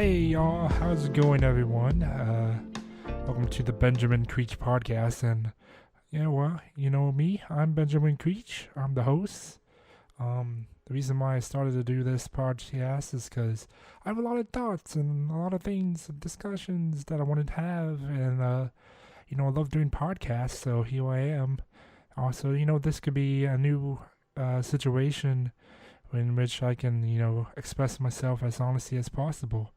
Hey y'all, how's it going, everyone? Welcome to the Benjamin Creech podcast. And yeah, well, you know me, I'm Benjamin Creech. I'm the host. The reason why I started to do this podcast is because I have a lot of thoughts and a lot of things, discussions that I wanted to have, and I love doing podcasts. So here I am. Also, this could be a new situation in which I can, express myself as honestly as possible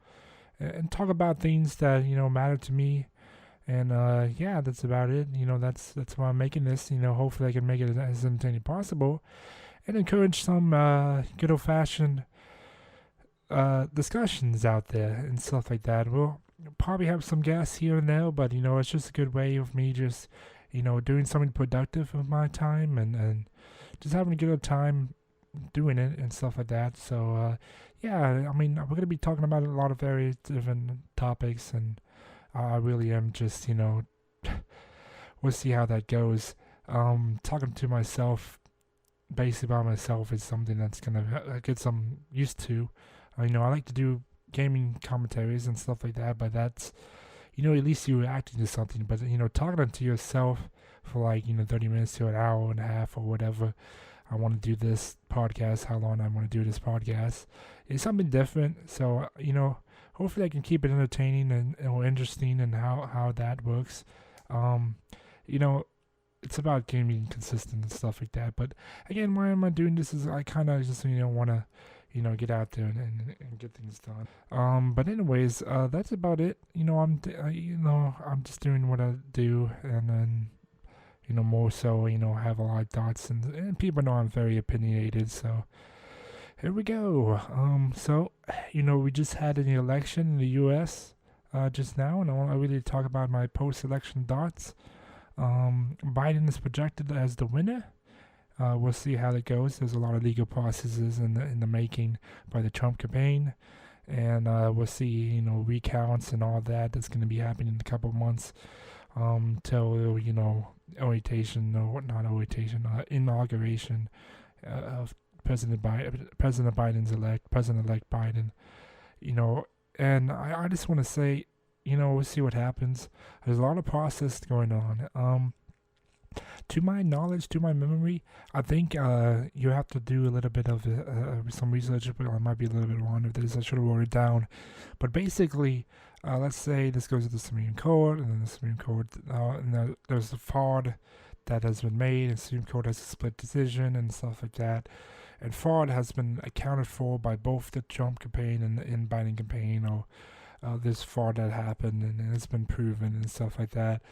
and talk about things that matter to me. And yeah, that's about it. That's why I'm making this. Hopefully I can make it as entertaining as possible and encourage some good old fashioned discussions out there and stuff like that. We'll probably have some guests here and there, but it's just a good way of me just doing something productive with my time and just having a good old time doing it and stuff like that. So yeah, I mean, we're going to be talking about a lot of very different topics, and I really am just, we'll see how that goes. Talking to myself, basically by myself, is something that's going to get some used to. I like to do gaming commentaries and stuff like that, but that's, at least you're reacting to something. But, talking to yourself for like, 30 minutes to an hour and a half or whatever, I want to do this podcast, how long I want to do this podcast, is something different. So, hopefully I can keep it entertaining and or interesting and how that works. It's about gaming consistent and stuff like that. But again, why am I doing this is I kind of just, want to, get out there and get things done. But anyways, that's about it. I'm just doing what I do, and then more so, have a lot of thoughts, and people know I'm very opinionated, so here we go. So, we just had an election in the U.S. Just now, and I want to really talk about my post-election thoughts. Biden is projected as the winner. We'll see how that goes. There's a lot of legal processes in the making by the Trump campaign, and we'll see, recounts and all that that's going to be happening in a couple of months. Till inauguration of President President-elect Biden, and I just want to say, we'll see what happens. There's a lot of process going on. To my knowledge, to my memory, I think you have to do a little bit of some research, but I might be a little bit wrong with this. I should have wrote it down. But basically, let's say this goes to the Supreme Court, and then the Supreme Court, and there's the fraud that has been made, and the Supreme Court has a split decision and stuff like that. And fraud has been accounted for by both the Trump campaign and the Biden campaign, or this fraud that happened, and it's been proven and stuff like that.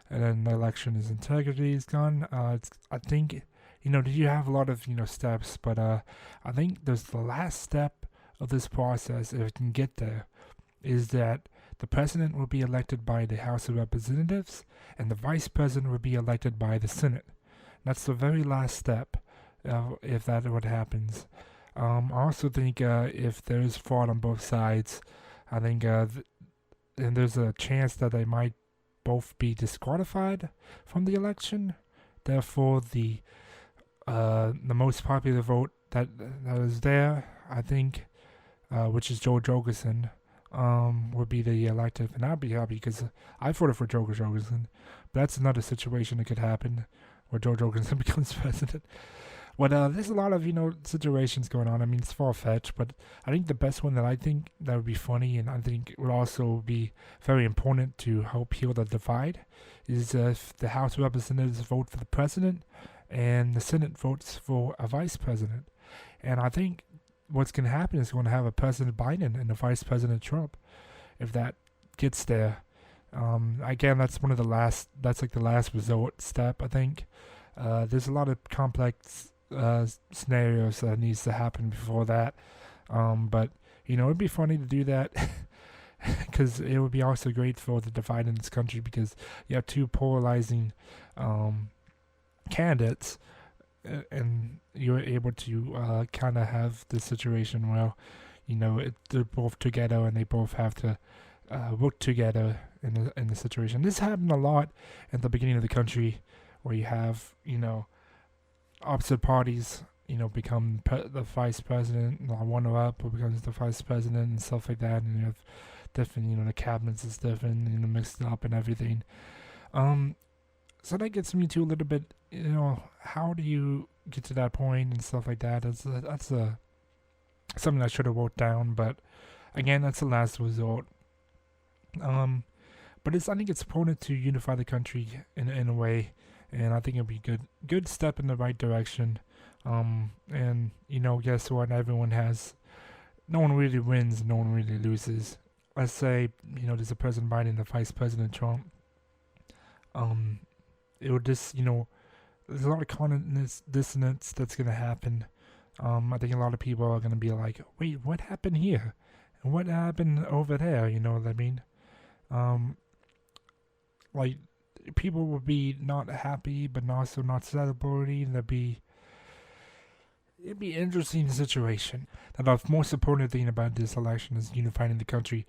And then the election's integrity is gone. I think, you have a lot of, steps, but I think there's the last step of this process, if it can get there, is that the president will be elected by the House of Representatives, and the vice president will be elected by the Senate. That's the very last step, if that what happens. I also think if there's fraud on both sides, I think and there's a chance that they might both be disqualified from the election. Therefore, the most popular vote that is there, I think, which is Joe Jorgensen, would be the elected, and I'd be happy because I voted for Joe Jorgensen. But that's another situation that could happen where Joe Jorgensen becomes president. But there's a lot of situations going on. I mean, it's far-fetched, but I think the best one that I think that would be funny, and I think would also be very important to help heal the divide, is if the House of Representatives vote for the president and the Senate votes for a vice president. And I think what's going to happen is going to have a President Biden and a Vice President Trump, if that gets there. Again, that's one of the last. That's like the last resort step. I think there's a lot of complex scenarios that needs to happen before that. But it'd be funny to do that because it would be also great for the divide in this country, because you have two polarizing candidates, and you're able to kind of have this situation where they're both together and they both have to work together in the situation. This happened a lot at the beginning of the country, where you have opposite parties become the vice president, runner up who becomes the vice president and stuff like that, and you have different, the cabinets is different, mixed up and everything. Um, so that gets me to a little bit, how do you get to that point and stuff like that? That's something I should have wrote down, but again, that's the last resort. Um, but I think it's important to unify the country in a way, and I think it'll be good step in the right direction. And guess what? No one really wins, no one really loses. Let's say there's a President Biden and a Vice President Trump. Um, it would just there's a lot of cognitive dissonance that's gonna happen. I think a lot of people are gonna be like, wait, what happened here? And what happened over there? You know what I mean? Um, like people will be not happy, but also not celebrating. It'd be an interesting situation. Now, the most important thing about this election is unifying the country.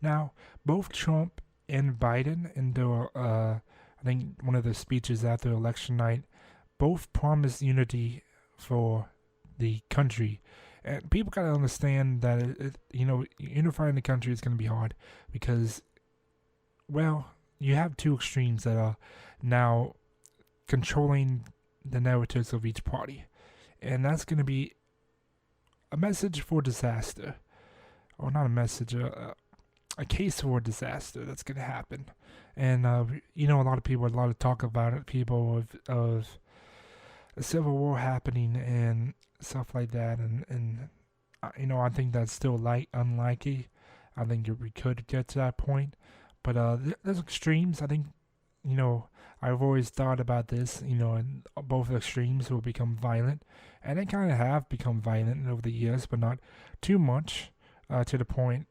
Now, both Trump and Biden, in their, I think one of their speeches after election night, both promised unity for the country. And people gotta understand that unifying the country is gonna be hard because, well, you have two extremes that are now controlling the narratives of each party. And that's going to be a message for disaster. Or not a message, a case for disaster that's going to happen. And, a lot of people, a lot of talk about it, people of a civil war happening and stuff like that. And I think that's still unlikely. I think we could get to that point. But there's extremes. I think, I've always thought about this, and both extremes will become violent. And they kind of have become violent over the years, but not too much to the point,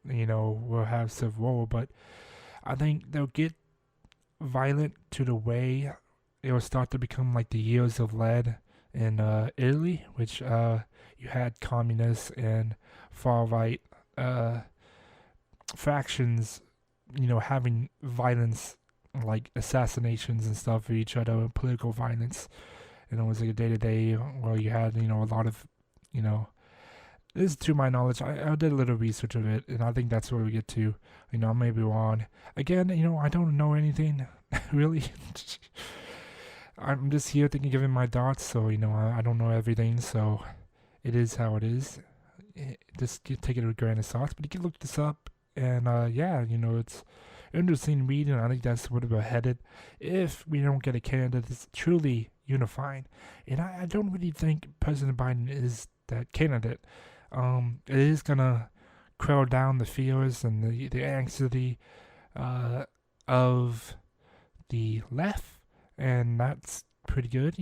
we'll have civil war. But I think they'll get violent to the way it will start to become like the years of lead in Italy, which you had communists and far-right factions having violence like assassinations and stuff for each other, political violence. It was like a day-to-day where you had, a lot of, this is to my knowledge. I did a little research of it, and I think that's where we get to. I may be wrong. Again, I don't know anything, really. I'm just here giving my thoughts, so, I don't know everything, so it is how it is. Just take it with a grain of salt, but you can look this up. And it's interesting reading. I think that's where we're headed if we don't get a candidate that's truly unifying. And I don't really think President Biden is that candidate. It is gonna quell down the fears and the anxiety of the left, and that's pretty good.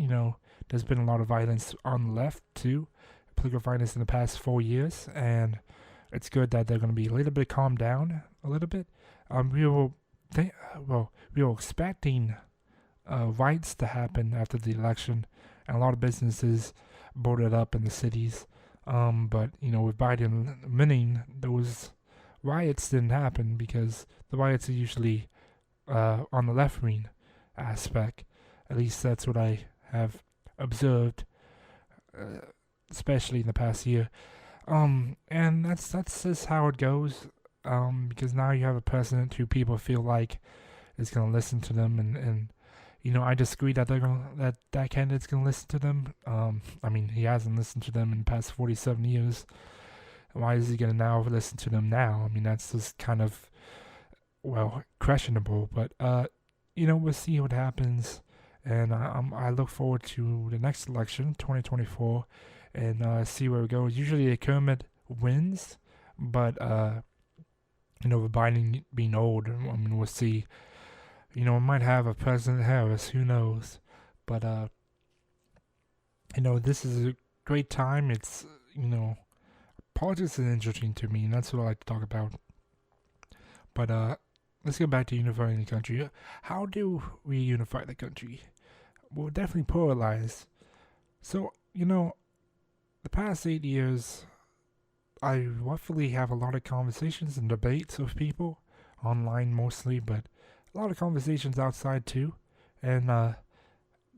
There's been a lot of violence on the left too, political violence in the past 4 years, and it's good that they're going to be a little bit calmed down a little bit. We were expecting riots to happen after the election, and a lot of businesses boarded up in the cities. But with Biden winning, those riots didn't happen because the riots are usually on the left wing aspect. At least that's what I have observed, especially in the past year. And that's just how it goes. Because now you have a president who people feel like is gonna listen to them, and I disagree that that candidate's gonna listen to them. I mean, he hasn't listened to them in the past 47 years. Why is he gonna now listen to them now? I mean, that's just kind of questionable. But we'll see what happens, and I look forward to the next election, 2024. And see where it goes. Usually a Kermit wins, but with Biden being old, I mean, we'll see. We might have a President Harris, who knows? But this is a great time. It's politics is interesting to me, and that's what I like to talk about. But let's get back to unifying the country. How do we unify the country? We're definitely polarized. So the past 8 years, I roughly have a lot of conversations and debates with people, online mostly, but a lot of conversations outside too. And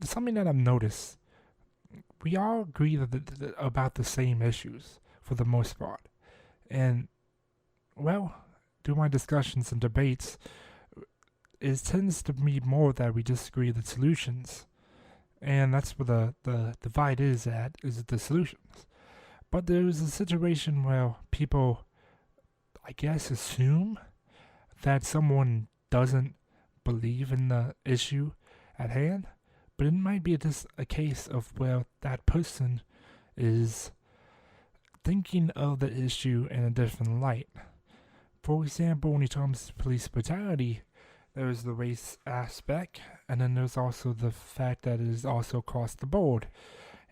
something that I've noticed, we all agree about the same issues for the most part. And, well, through my discussions and debates, it tends to be more that we disagree the solutions. And that's where the divide is at, is the solutions. But there's a situation where people, I guess, assume that someone doesn't believe in the issue at hand, but it might be just a case of where that person is thinking of the issue in a different light. For example, when it comes to police brutality, there's the race aspect, and then there's also the fact that it is also across the board.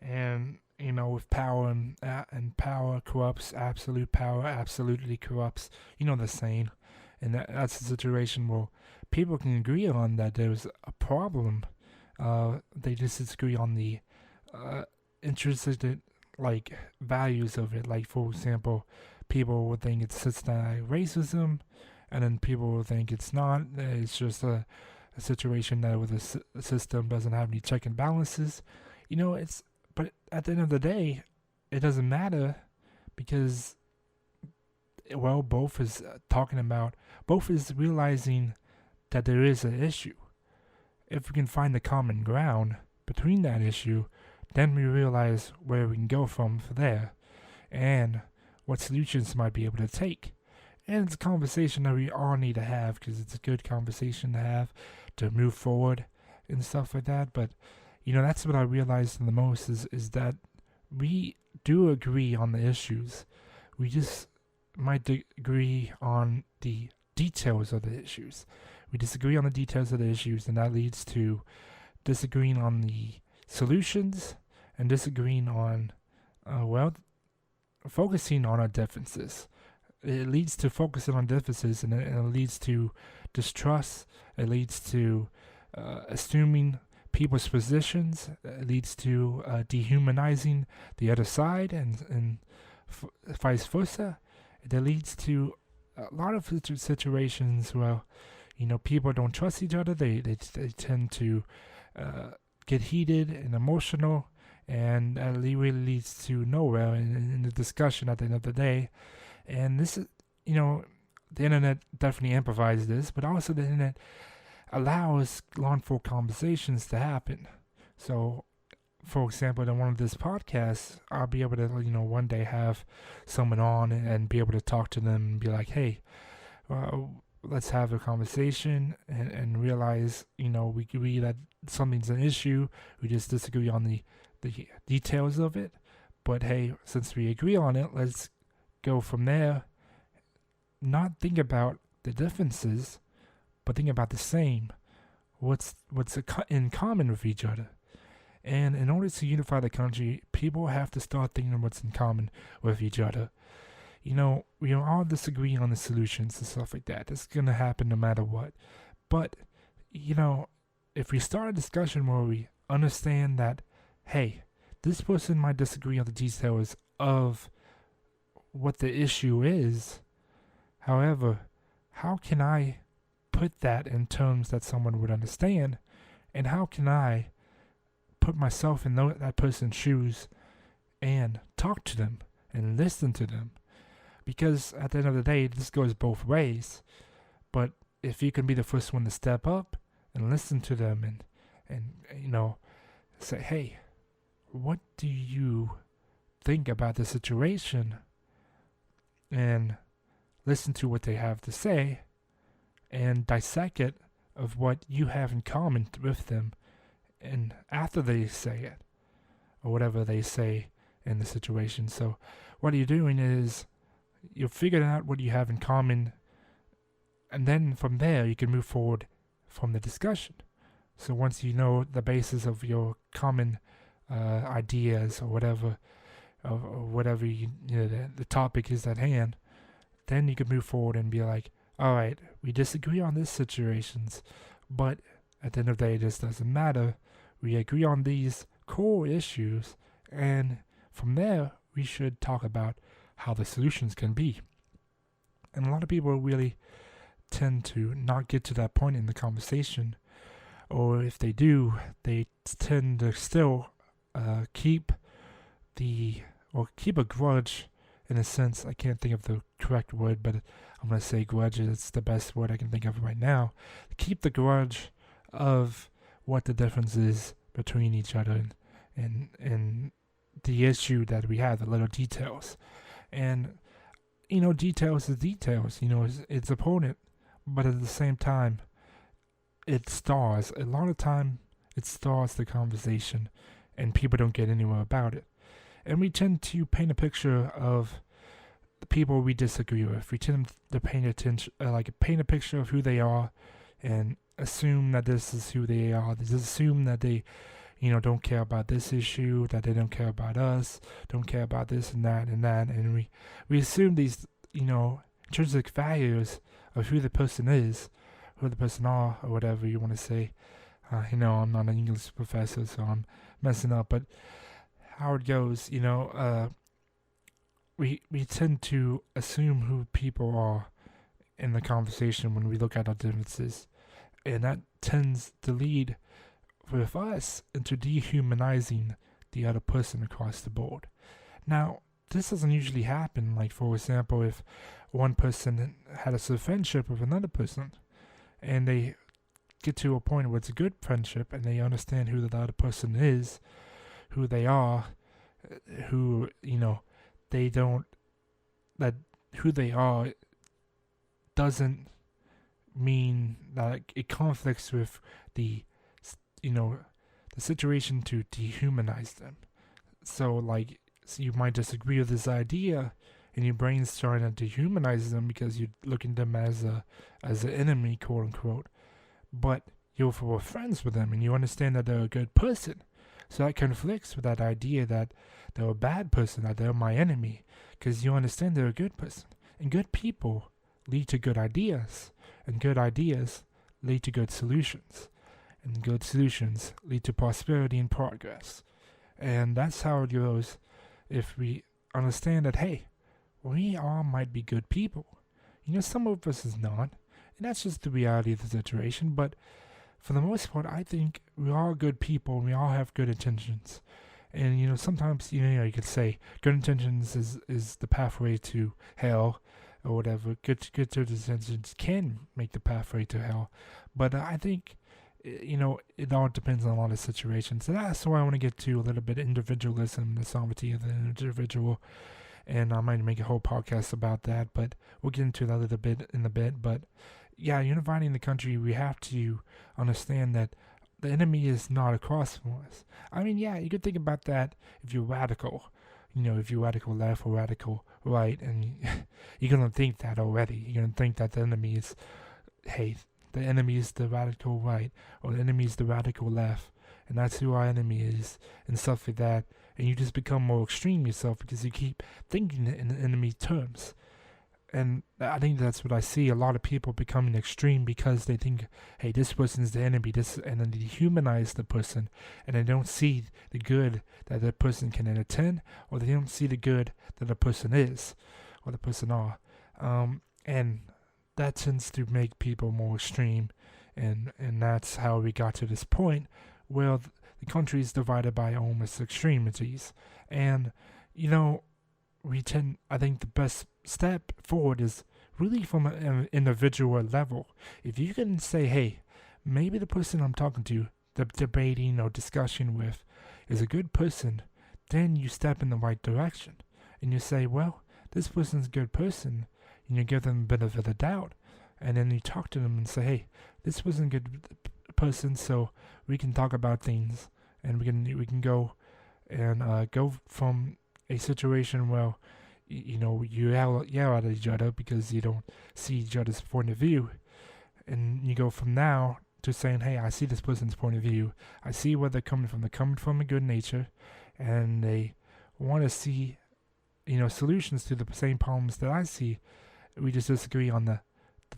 And with power and power corrupts, absolute power absolutely corrupts. The saying, and that's a situation where people can agree on that there's a problem. They just disagree on the intrinsic values of it. Like, for example, people would think it's systematic racism, and then people will think it's not. It's just a situation that with the system doesn't have any check and balances. But at the end of the day, it doesn't matter because, well, both is realizing that there is an issue. If we can find the common ground between that issue, then we realize where we can go from there and what solutions might be able to take. And it's a conversation that we all need to have because it's a good conversation to have to move forward and stuff like that. But, that's what I realized the most is that we do agree on the issues. We just might agree on the details of the issues. We disagree on the details of the issues, and that leads to disagreeing on the solutions and disagreeing on, focusing on our differences. It leads to focusing on differences, and it leads to distrust. It leads to assuming people's positions. It leads to dehumanizing the other side, and vice versa. It leads to a lot of situations where people don't trust each other. They tend to get heated and emotional, and that really leads to nowhere in the discussion at the end of the day. And this is, the internet definitely amplifies this, but also the internet allows lawful conversations to happen. So, for example, in one of these podcasts, I'll be able to, one day have someone on and be able to talk to them and be like, hey, let's have a conversation and realize, we agree that something's an issue. We just disagree on the details of it. But hey, since we agree on it, let's go from there. Not think about the differences, but think about the same. What's in common with each other. And in order to unify the country, people have to start thinking what's in common with each other. We all disagree on the solutions and stuff like that. That's going to happen no matter what. But, if we start a discussion where we understand that, hey, this person might disagree on the details of what the issue is. However, how can I put that in terms that someone would understand? And how can I put myself in that person's shoes and talk to them and listen to them? Because at the end of the day, this goes both ways. But if you can be the first one to step up and listen to them and say, hey, what do you think about the situation? And listen to what they have to say and dissect it of what you have in common with them. And after they say it, or whatever they say in the situation. So what you're doing is you're figuring out what you have in common, and then from there you can move forward from the discussion. So once you know the basis of your common ideas or whatever, the topic is at hand, then you can move forward and be like, all right, we disagree on these situations, but at the end of the day, this doesn't matter. We agree on these core issues, and from there, we should talk about how the solutions can be. And a lot of people really tend to not get to that point in the conversation, or if they do, they tend to still keep keep a grudge in a sense. I can't think of the correct word, but I'm going to say grudge. It's the best word I can think of right now. Keep the grudge of what the difference is between each other and the issue that we have, the little details. And, details is details. It's important, but at the same time, it stars. A lot of time, it stars the conversation, and people don't get anywhere about it. And we tend to paint a picture of the people we disagree with. We tend to paint a picture of who they are, and assume that this is who they are. Just assume that they, don't care about this issue, that they don't care about us, don't care about this and that, and we assume these, intrinsic values of who the person is, who the person are, or whatever you want to say. I'm not an English professor, so I'm messing up, but how it goes, we tend to assume who people are in the conversation when we look at our differences, and that tends to lead with us into dehumanizing the other person across the board. Now, this doesn't usually happen. Like, for example, if one person had a friendship with another person, and they get to a point where it's a good friendship, and they understand who the other person is, who they are, who, they don't, that who they are doesn't mean that it conflicts with the situation to dehumanize them. So you might disagree with this idea, and your brain's trying to dehumanize them because you're looking at them as an enemy, quote unquote. But you're friends with them, and you understand that they're a good person. So that conflicts with that idea that they're a bad person, that they're my enemy, because you understand they're a good person. And good people lead to good ideas, and good ideas lead to good solutions, and good solutions lead to prosperity and progress. And that's how it goes if we understand that, hey, we all might be good people. Some of us is not, and that's just the reality of the situation, but for the most part, I think we are good people, and we all have good intentions. And, sometimes, you could say good intentions is the pathway to hell, or whatever. Good intentions can make the pathway to hell. But I think, it all depends on a lot of situations. So that's why I want to get to a little bit individualism, the sovereignty of the individual. And I might make a whole podcast about that, but we'll get into that a little bit in a bit. But yeah, unifying the country, we have to understand that the enemy is not across from us. I mean, yeah, you could think about that if you're radical. If you're radical left or radical right, and you're going to think that already. You're going to think that the enemy is, hey, the enemy is the radical right, or the enemy is the radical left, and that's who our enemy is, and stuff like that. And you just become more extreme yourself because you keep thinking in enemy terms. And I think that's what I see, a lot of people becoming extreme because they think, hey, this person's the enemy, and then they dehumanize the person, and they don't see the good that the person can attend, or they don't see the good that the person is, or the person are. And that tends to make people more extreme, and that's how we got to this point where the country is divided by almost extremities. And, I think the best step forward is really from an individual level. If you can say, hey, maybe the person I'm talking to, the debating or discussion with, is a good person, then you step in the right direction. And you say, well, this person's a good person, and you give them a bit of the doubt. And then you talk to them and say, hey, this person's a good person, so we can talk about things, and we can go and go from a situation where you yell at each other because you don't see each other's point of view, and you go from now to saying, hey, I see this person's point of view, I see where they're coming from. They're coming from a good nature, and they want to see solutions to the same problems that I see. We just disagree on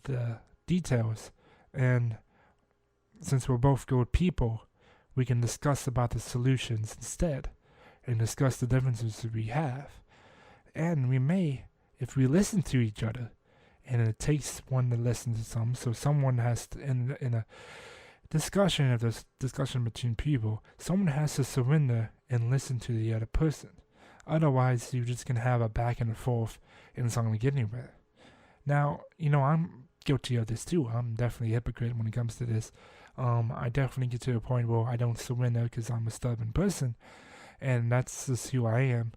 the details, and since we're both good people, we can discuss about the solutions instead, and discuss the differences that we have. And we may, if we listen to each other, and it takes one to listen to so someone has to, in a discussion, if there's discussion between people, someone has to surrender and listen to the other person. Otherwise, you're just gonna have a back and forth, and it's not gonna get anywhere. Now, I'm guilty of this too. I'm definitely a hypocrite when it comes to this. I definitely get to a point where I don't surrender because I'm a stubborn person, and that's just who I am.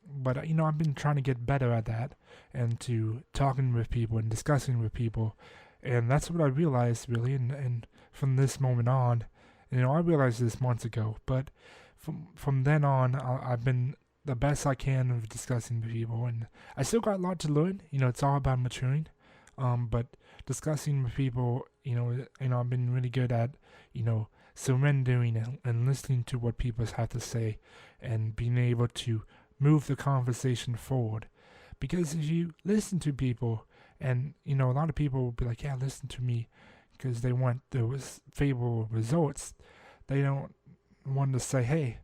But I've been trying to get better at that, and to talking with people and discussing with people, and that's what I realized really. And from this moment on, I realized this months ago, but from then on, I've been the best I can of discussing with people, and I still got a lot to learn. It's all about maturing. But discussing with people, I've been really good at, surrendering and listening to what people have to say, and being able to move the conversation forward. Because if you listen to people, and a lot of people will be like, yeah, listen to me, because they want those favorable results. They don't want to say, hey,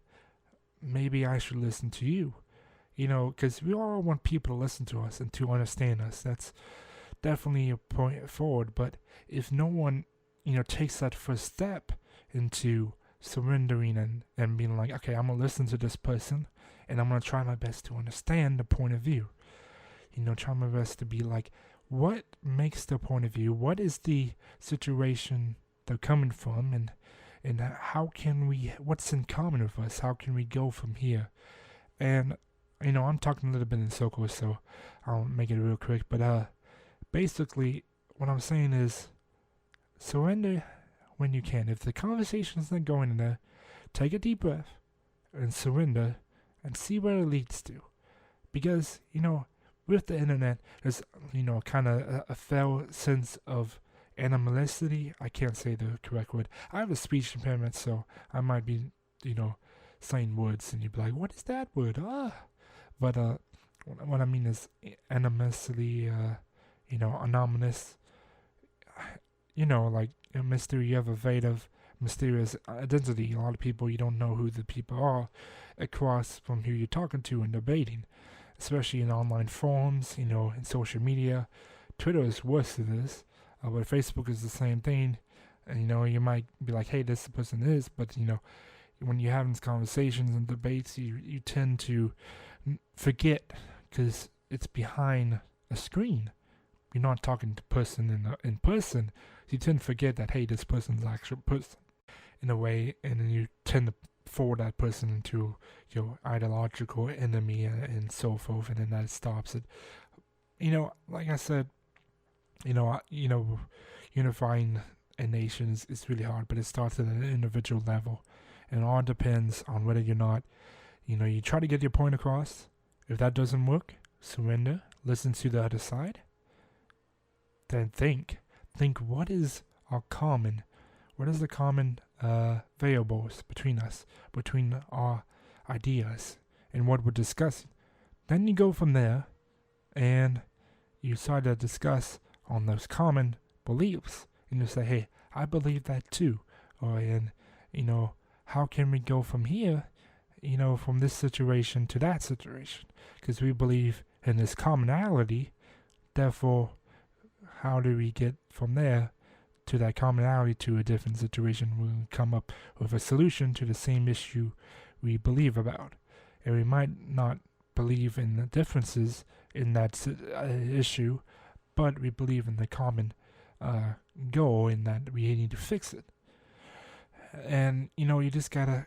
maybe I should listen to you, because we all want people to listen to us and to understand us. That's definitely a point forward. But if no one, takes that first step into surrendering and being like, okay, I'm going to listen to this person, and I'm going to try my best to understand the point of view. Try my best to be like, what makes the point of view? What is the situation they're coming from? And how can what's in common with us? How can we go from here? And, I'm talking a little bit in circles, so I'll make it real quick. But basically, what I'm saying is, surrender when you can. If the conversation's not going in there, take a deep breath and surrender and see where it leads to. Because, with the internet, there's, kind of a fell sense of animalistic. I can't say the correct word. I have a speech impairment, so I might be, saying words, and you'd be like, what is that word? But what I mean is animosity, anonymous, like a mystery. You have a veil of mysterious identity. A lot of people, you don't know who the people are across from who you're talking to and debating, especially in online forums, in social media. Twitter is worse than this, but Facebook is the same thing. And, you might be like, hey, this person is, but, when you're having these conversations and debates, you tend to forget, because it's behind a screen. You're not talking to person in person. You tend to forget that, hey, this person's an actual person in a way, and then you tend to forward that person into your ideological enemy and so forth, and then that stops it. Like I said, unifying a nation is really hard, but it starts at an individual level, and it all depends on whether you're not, you try to get your point across. If that doesn't work, surrender, listen to the other side, then think what is our common, what is the common variables between us, between our ideas and what we're discussing. Then you go from there, and you start to discuss on those common beliefs, and you say, hey, I believe that too, and how can we go from here, from this situation to that situation, because we believe in this commonality. Therefore, how do we get from there to that commonality to a different situation? We'll come up with a solution to the same issue we believe about, and we might not believe in the differences in that issue, but we believe in the common goal, in that we need to fix it. And you just gotta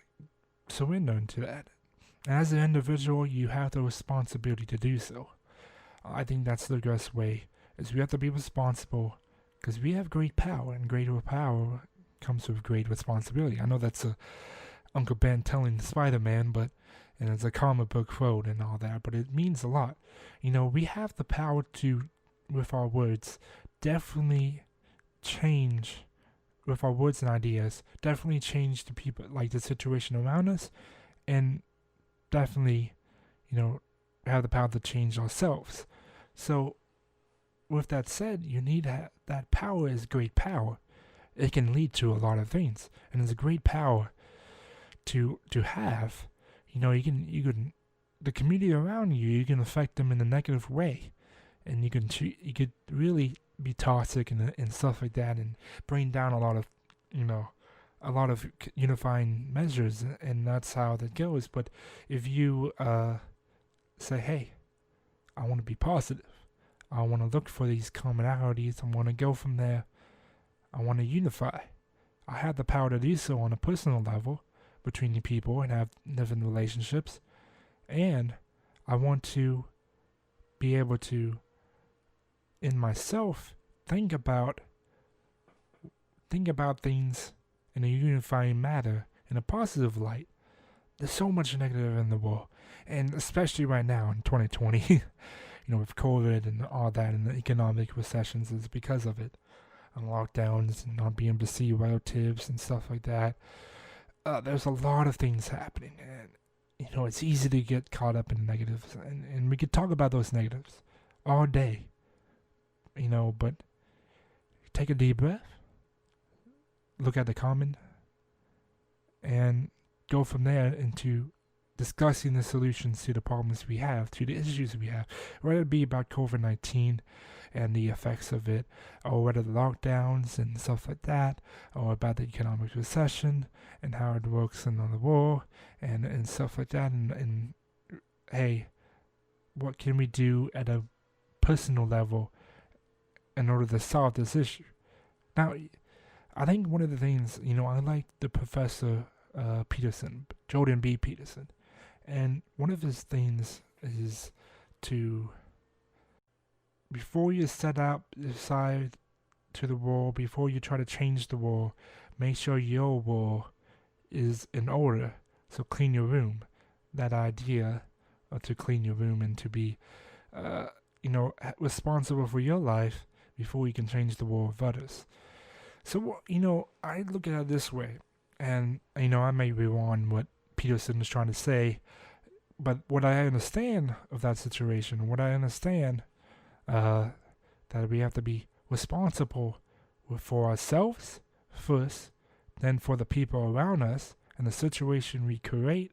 surrender into that. As an individual, you have the responsibility to do so. I think that's the best way, is we have to be responsible, because we have great power, and greater power comes with great responsibility. I know that's Uncle Ben telling Spider-Man, and it's a comic book quote and all that, but it means a lot. We have the power to, with our words, definitely change, with our words and ideas, definitely change the people, like the situation around us, and definitely, have the power to change ourselves. So, with that said, you need that power is great power. It can lead to a lot of things, and it's a great power to have. You can the community around you, you can affect them in a negative way, and you could really be toxic and stuff like that, and bring down a lot of a lot of unifying measures, and that's how that goes. But if you say, hey, I want to be positive, I want to look for these commonalities, I want to go from there, I want to unify. I have the power to do so on a personal level between the people and have different relationships. And I want to be able to, in myself, think about things in a unifying manner, in a positive light. There's so much negative in the world, and especially right now in 2020, with COVID and all that, and the economic recessions is because of it, and lockdowns and not being able to see relatives and stuff like that. There's a lot of things happening, and it's easy to get caught up in negatives, and we could talk about those negatives all day, but take a deep breath, look at the common, and go from there into discussing the solutions to the problems we have, to the issues we have, whether it be about COVID-19 and the effects of it, or whether the lockdowns and stuff like that, or about the economic recession and how it works in the world and stuff like that, and hey, what can we do at a personal level in order to solve this issue? Now, I think one of the things, I like the Professor Peterson, Jordan B. Peterson, and one of his things is to, before you set out aside to the world, before you try to change the world, make sure your world is in order. So clean your room. That idea to clean your room and to be, responsible for your life before you can change the world of others. So, I look at it this way, and, I may be wrong what Peterson is trying to say, but what I understand of that situation, what I understand, that we have to be responsible for ourselves first, then for the people around us and the situation we create,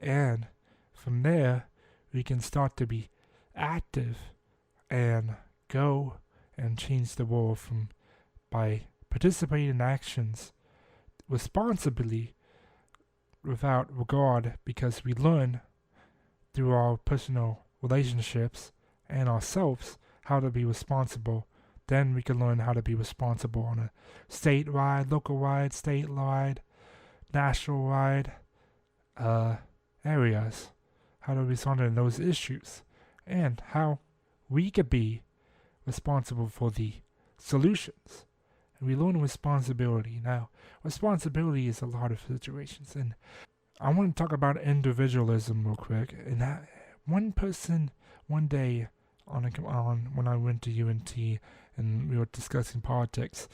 and from there, we can start to be active and go and change the world by participating in actions responsibly without regard, because we learn through our personal relationships and ourselves how to be responsible. Then we can learn how to be responsible on a statewide, local-wide, state-wide, national-wide areas, how to respond to those issues, and how we could be responsible for the solutions. And we learn responsibility. Now, responsibility is a lot of situations, and I want to talk about individualism real quick. And that one person, one day, on when I went to UNT and we were discussing politics,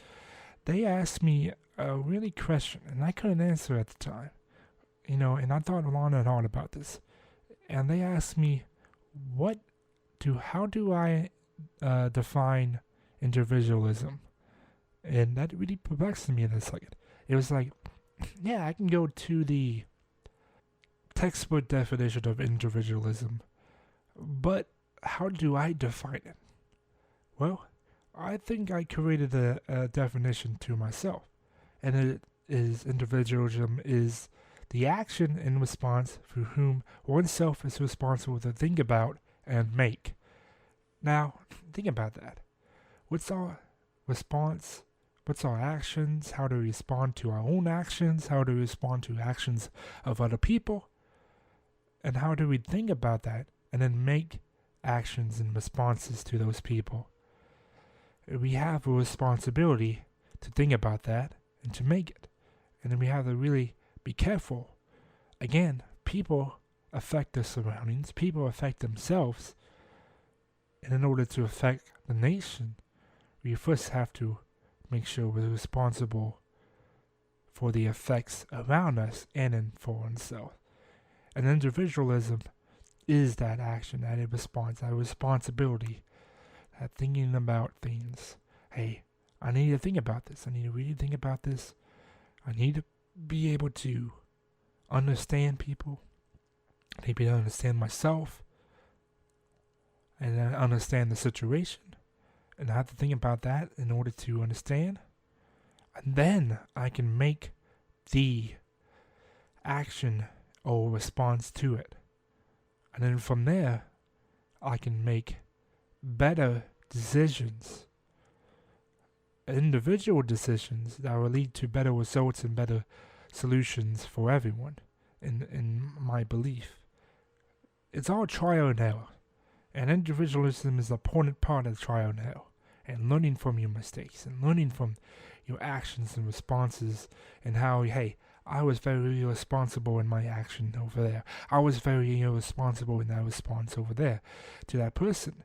they asked me a really question, and I couldn't answer at the time. And I thought long and hard about this. And they asked me, how do I define individualism? And that really perplexed me in a second. It was like, yeah, I can go to the textbook definition of individualism, but how do I define it? Well, I think I created a definition to myself, and it is individualism is the action and response for whom oneself is responsible to think about and make. Now, think about that. What's our response? What's our actions? How do we respond to our own actions? How do we respond to actions of other people? And how do we think about that and then make actions and responses to those people? We have a responsibility to think about that and to make it. And then we have to really be careful. Again, people affect their surroundings. People affect themselves. And in order to affect the nation, we first have to make sure we're responsible for the effects around us and for oneself. And individualism is that action, that response, that responsibility, that thinking about things. Hey, I need to think about this. I need to really think about this. I need to be able to understand people. I need to be able to understand myself. And then understand the situation. And I have to think about that in order to understand. And then I can make the action or response to it. And then from there, I can make better decisions, individual decisions that will lead to better results and better solutions for everyone, in my belief. It's all trial and error, and individualism is an important part of trial and error, and learning from your mistakes, and learning from your actions and responses, and how, hey, I was very irresponsible in my action over there. I was very irresponsible in that response over there to that person.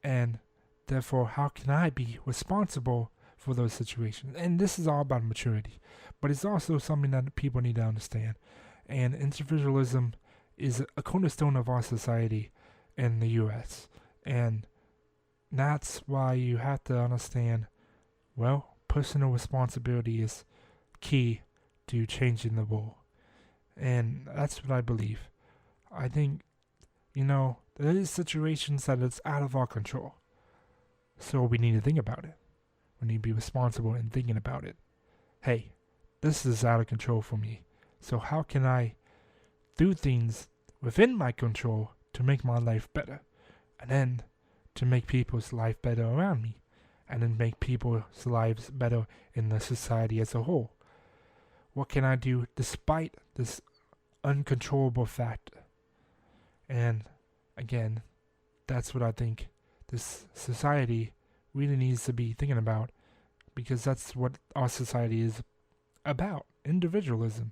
And therefore, how can I be responsible for those situations? And this is all about maturity. But it's also something that people need to understand. And individualism is a cornerstone of our society in the U.S. And that's why you have to understand, well, personal responsibility is key to changing the world. And that's what I believe. I think, there is situations that it's out of our control. So we need to think about it. We need to be responsible in thinking about it. Hey, this is out of control for me. So how can I do things within my control to make my life better? And then to make people's life better around me. And then make people's lives better in the society as a whole. What can I do despite this uncontrollable factor? And again, that's what I think this society really needs to be thinking about, because that's what our society is about, individualism.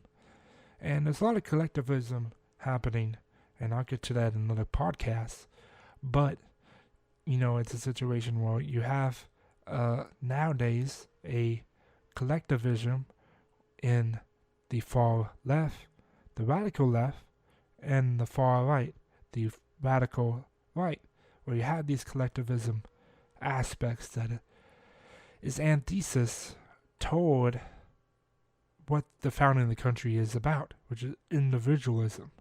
And there's a lot of collectivism happening, and I'll get to that in another podcast. But, it's a situation where you have nowadays a collectivism in the far left, the radical left, and the far right, the radical right, where you have these collectivism aspects that is antithesis toward what the founding of the country is about, which is individualism.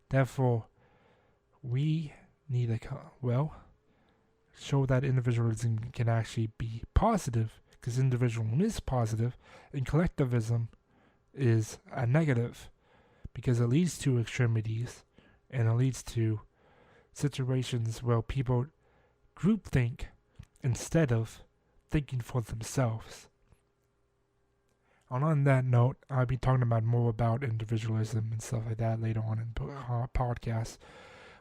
Therefore, we need to, show that individualism can actually be positive, because individualism is positive, and collectivism is a negative, because it leads to extremities, and it leads to situations where people groupthink instead of thinking for themselves. And on that note, I'll be talking about more about individualism and stuff like that later on in our podcast.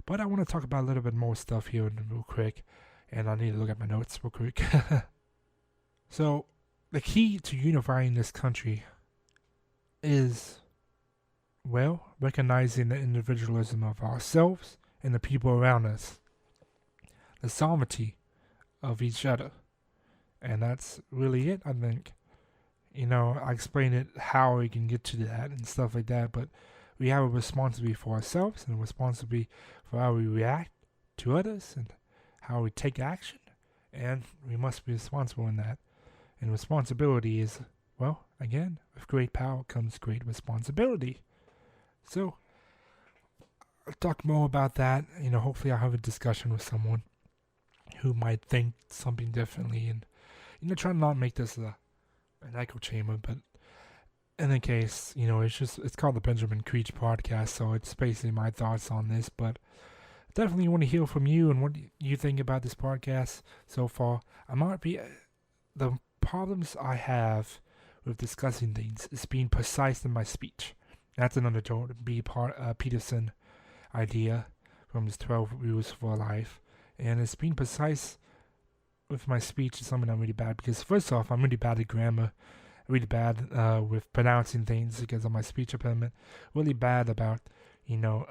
But I want to talk about a little bit more stuff here real quick, and I need to look at my notes real quick. So, the key to unifying this country is, recognizing the individualism of ourselves and the people around us, the sovereignty of each other. And that's really it, I think. I explained it, how we can get to that and stuff like that, but we have a responsibility for ourselves and a responsibility for how we react to others and how we take action, and we must be responsible in that. And responsibility is, again, with great power comes great responsibility. So, I'll talk more about that. Hopefully I'll have a discussion with someone who might think something differently, and, try to not make this an echo chamber, but in any case, it's called the Benjamin Creech podcast, so it's basically my thoughts on this, but definitely want to hear from you and what you think about this podcast so far. The problems I have with discussing things is being precise in my speech. That's another Jordan B. Peterson idea from his 12 Rules for Life. And it's being precise with my speech is something I'm really bad, because first off, I'm really bad at grammar, really bad with pronouncing things because of my speech impediment, really bad about,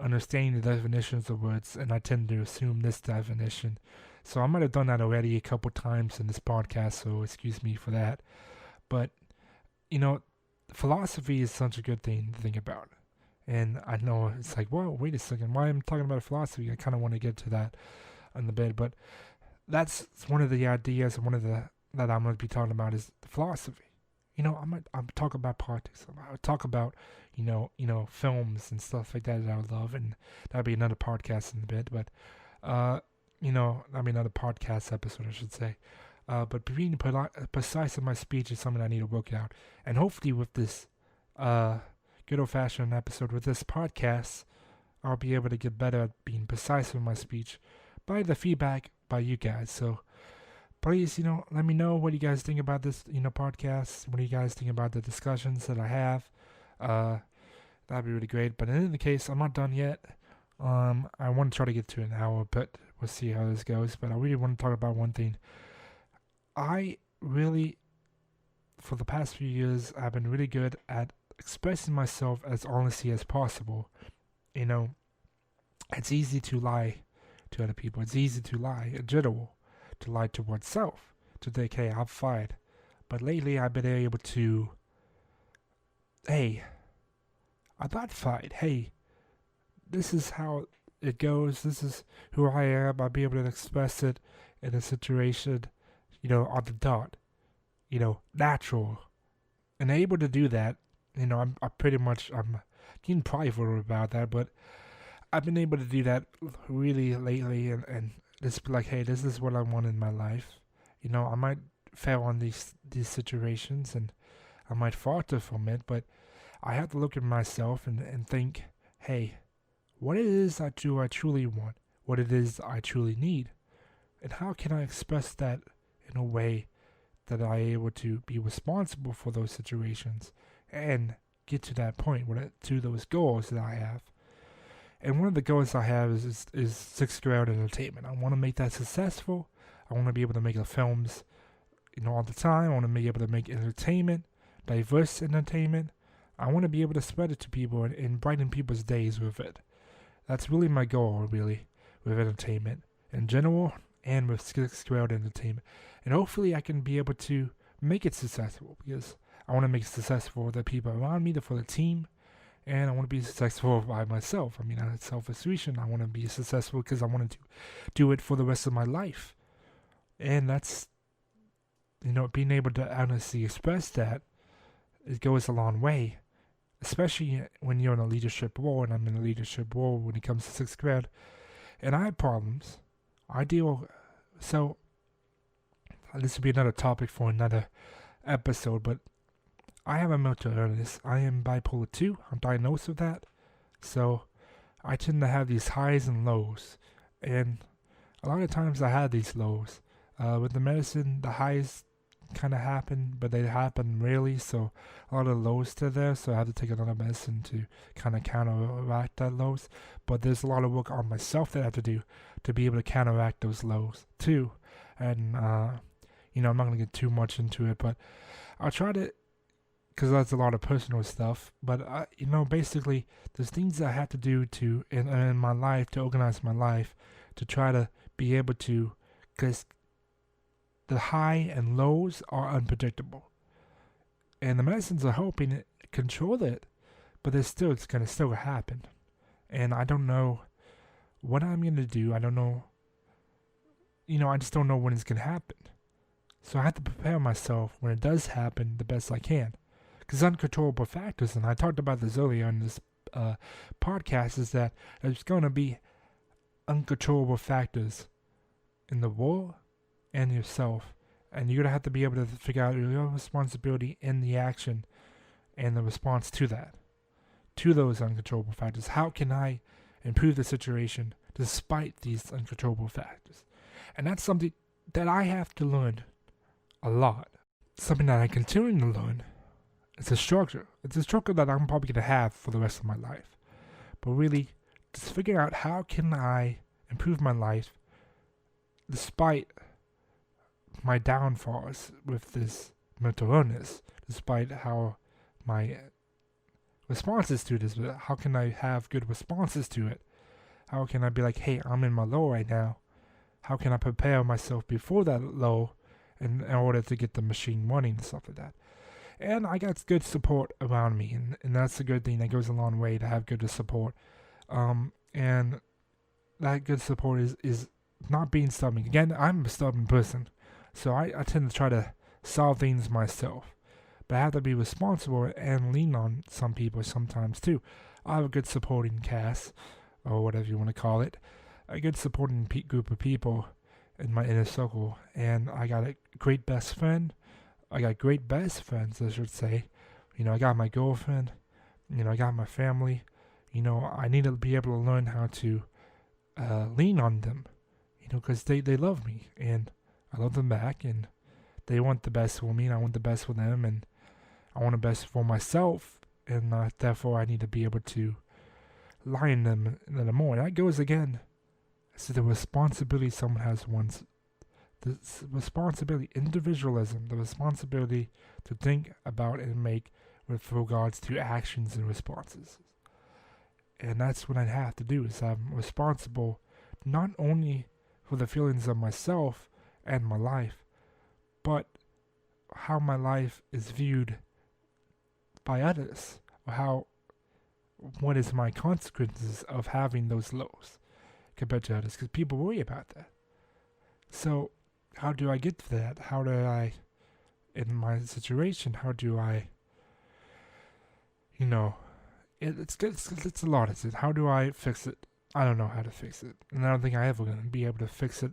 understanding the definitions of words, and I tend to assume this definition. So I might have done that already a couple times in this podcast, so excuse me for that. But, philosophy is such a good thing to think about. And I know it's like, wait a second, why am I talking about philosophy? I kind of want to get to that in the bit, but that's one of the ideas, and that I'm going to be talking about is the philosophy. I'm talking about politics. I'll talk about, films and stuff like that I would love, and that'll be another podcast in a bit. But, that'll be another podcast episode, I should say. But being precise in my speech is something I need to work out, and hopefully with this good old-fashioned episode with this podcast, I'll be able to get better at being precise with my speech by the feedback by you guys. So please, let me know what you guys think about this, podcast. What do you guys think about the discussions that I have? That'd be really great. But in any case, I'm not done yet. I want to try to get to an hour, but we'll see how this goes. But I really want to talk about one thing. I really, for the past few years, I've been really good at expressing myself as honestly as possible. It's easy to lie to other people. It's easy to lie in general, to lie to oneself, to think, hey, I'm fine. But lately, I've been able to, hey, I'm not fine. Hey, this is how it goes. This is who I am. I'll be able to express it in a situation, on the dot, natural. And able to do that, I'm getting prideful about that, but I've been able to do that really lately and just be like, hey, this is what I want in my life. I might fail on these situations and I might falter from it, but I have to look at myself and think, hey, what it is I truly want, what it is I truly need, and how can I express that in a way that I'm able to be responsible for those situations and get to that point, to those goals that I have. And one of the goals I have is 6th grade entertainment. I want to make that successful. I want to be able to make the films, all the time. I want to be able to make entertainment, diverse entertainment. I want to be able to spread it to people and brighten people's days with it. That's really my goal, really, with entertainment in general and with 6th grade entertainment. And hopefully I can be able to make it successful because I want to make it successful for the people around me, for the team, and I want to be successful by myself. I mean, it's selfish reason. I want to be successful because I want to do it for the rest of my life. And that's, being able to honestly express that, it goes a long way. Especially when you're in a leadership role, and I'm in a leadership role when it comes to 6th grade. And I have problems. So this will be another topic for another episode, but I have a mental illness. I am bipolar 2. I'm diagnosed with that. So I tend to have these highs and lows. And a lot of times I have these lows. With the medicine, the highs kind of happen, but they happen rarely, so a lot of lows still there, so I have to take another medicine to kind of counteract that lows. But there's a lot of work on myself that I have to do to be able to counteract those lows too. And I'm not going to get too much into it, but I'll try to, because that's a lot of personal stuff. But basically there's things I have to do in my life, to organize my life, to try to be able to, because the high and lows are unpredictable, and the medicines are helping it control it, but it's going to still happen, and I don't know what I'm going to do. I don't know, I just don't know when it's going to happen, so I have to prepare myself when it does happen the best I can, because uncontrollable factors, and I talked about this earlier in this podcast, is that there's going to be uncontrollable factors in the world and yourself, and you're going to have to be able to figure out your responsibility in the action and the response to those uncontrollable factors. How can I improve the situation despite these uncontrollable factors? And that's something that I have to learn a lot. Something that I continue to learn. It's a struggle. It's a struggle that I'm probably going to have for the rest of my life. But really, just figure out how can I improve my life despite my downfalls with this mental illness, despite how my responses to this. How can I have good responses to it? How can I be like, hey, I'm in my low right now. How can I prepare myself before that low in order to get the machine running and stuff like that? And I got good support around me, and that's a good thing. That goes a long way to have good support. And that good support is not being stubborn. Again, I'm a stubborn person. So I tend to try to solve things myself. But I have to be responsible and lean on some people sometimes too. I have a good supporting cast, or whatever you want to call it. A good supporting group of people in my inner circle. And I got a great best friend. I got great best friends, I should say, I got my girlfriend. I got my family. I need to be able to learn how to lean on them. Because they love me and I love them back, and they want the best for me, and I want the best for them, and I want the best for myself, and therefore I need to be able to line them a little more. And that goes again to the responsibility someone has the responsibility, individualism, the responsibility to think about and make with regards to actions and responses. And that's what I have to do, is I'm responsible not only for the feelings of myself and my life, but how my life is viewed by others, or what is my consequences of having those lows compared to others, because people worry about that. So how do I get to that? How do I, in my situation, how do I, it's a lot. How do I fix it? I don't know how to fix it, and I don't think I ever gonna be able to fix it.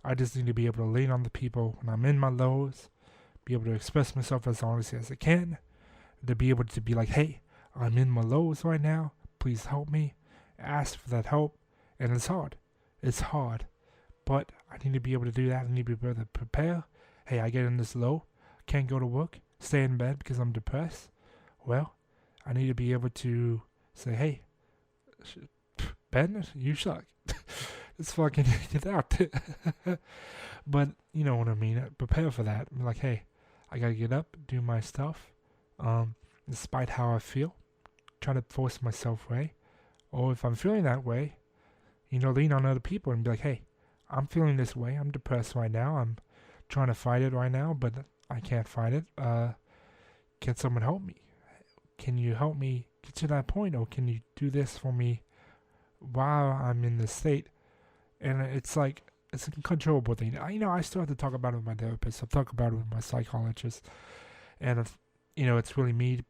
I just need to be able to lean on the people when I'm in my lows, be able to express myself as honestly as I can, to be able to be like, hey, I'm in my lows right now, please help me, ask for that help. And it's hard, but I need to be able to do that. I need to be able to prepare. Hey, I get in this low, can't go to work, stay in bed because I'm depressed. Well, I need to be able to say, hey, Ben, you suck. Let's fucking get out. But you know what I mean. Prepare for that. I'm like, hey, I gotta get up, do my stuff. Despite how I feel, try to force myself away. Or if I'm feeling that way, lean on other people and be like, hey, I'm feeling this way. I'm depressed right now. I'm trying to fight it right now, but I can't fight it. Can someone help me? Can you help me get to that point? Or can you do this for me while I'm in this state? And it's like, it's an uncontrollable thing. I still have to talk about it with my therapist. I'll talk about it with my psychologist. And, it's really me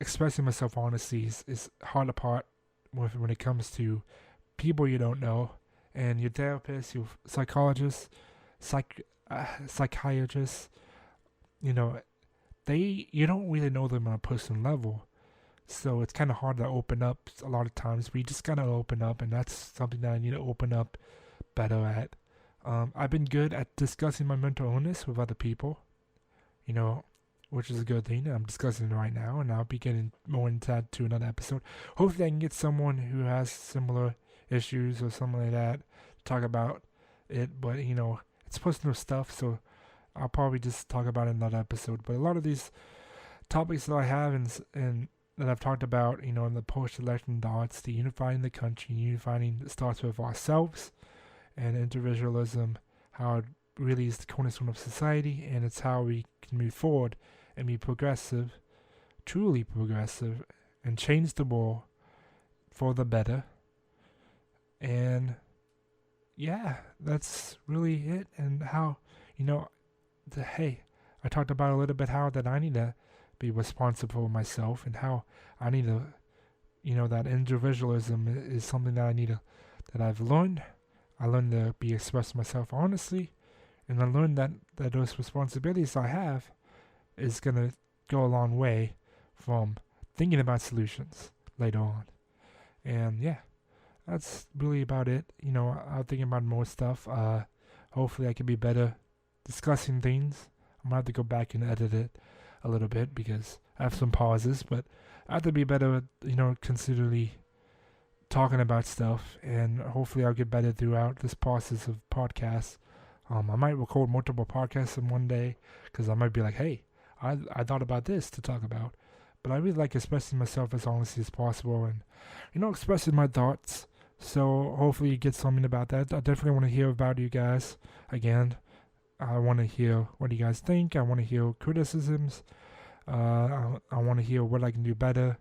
expressing myself honestly is hard apart when it comes to people you don't know, and your therapist, your psychologist, psychiatrist. You don't really know them on a personal level, so it's kind of hard to open up a lot of times. We just gotta open up, and that's something that I need to open up better at. I've been good at discussing my mental illness with other people, which is a good thing. I'm discussing it right now, and I'll be getting more into that to another episode. Hopefully I can get someone who has similar issues or something like that to talk about it, but it's personal stuff, so I'll probably just talk about it in another episode. But a lot of these topics that I have and that I've talked about, in the post-election thoughts, the unifying the country, unifying starts with ourselves, and individualism, how it really is the cornerstone of society, and it's how we can move forward and be progressive, truly progressive, and change the world for the better. And yeah, that's really it. And how, I talked about a little bit how that I need to be responsible for myself, and how I need to, that individualism is something that I've learned. I learned to express myself honestly, and I learned that those responsibilities I have is going to go a long way from thinking about solutions later on. And yeah, that's really about it. I'll think about more stuff. Hopefully I can be better discussing things. I'm going to have to go back and edit it a little bit because I have some pauses, but I have to be better at, considerably talking about stuff, and hopefully I'll get better throughout this process of podcasts. I might record multiple podcasts in one day, because I might be like, hey, I thought about this to talk about. But I really like expressing myself as honestly as possible, and expressing my thoughts. So hopefully you get something about that. I definitely want to hear about you guys. Again, I want to hear what you guys think. I want to hear criticisms. I want to hear what I can do better.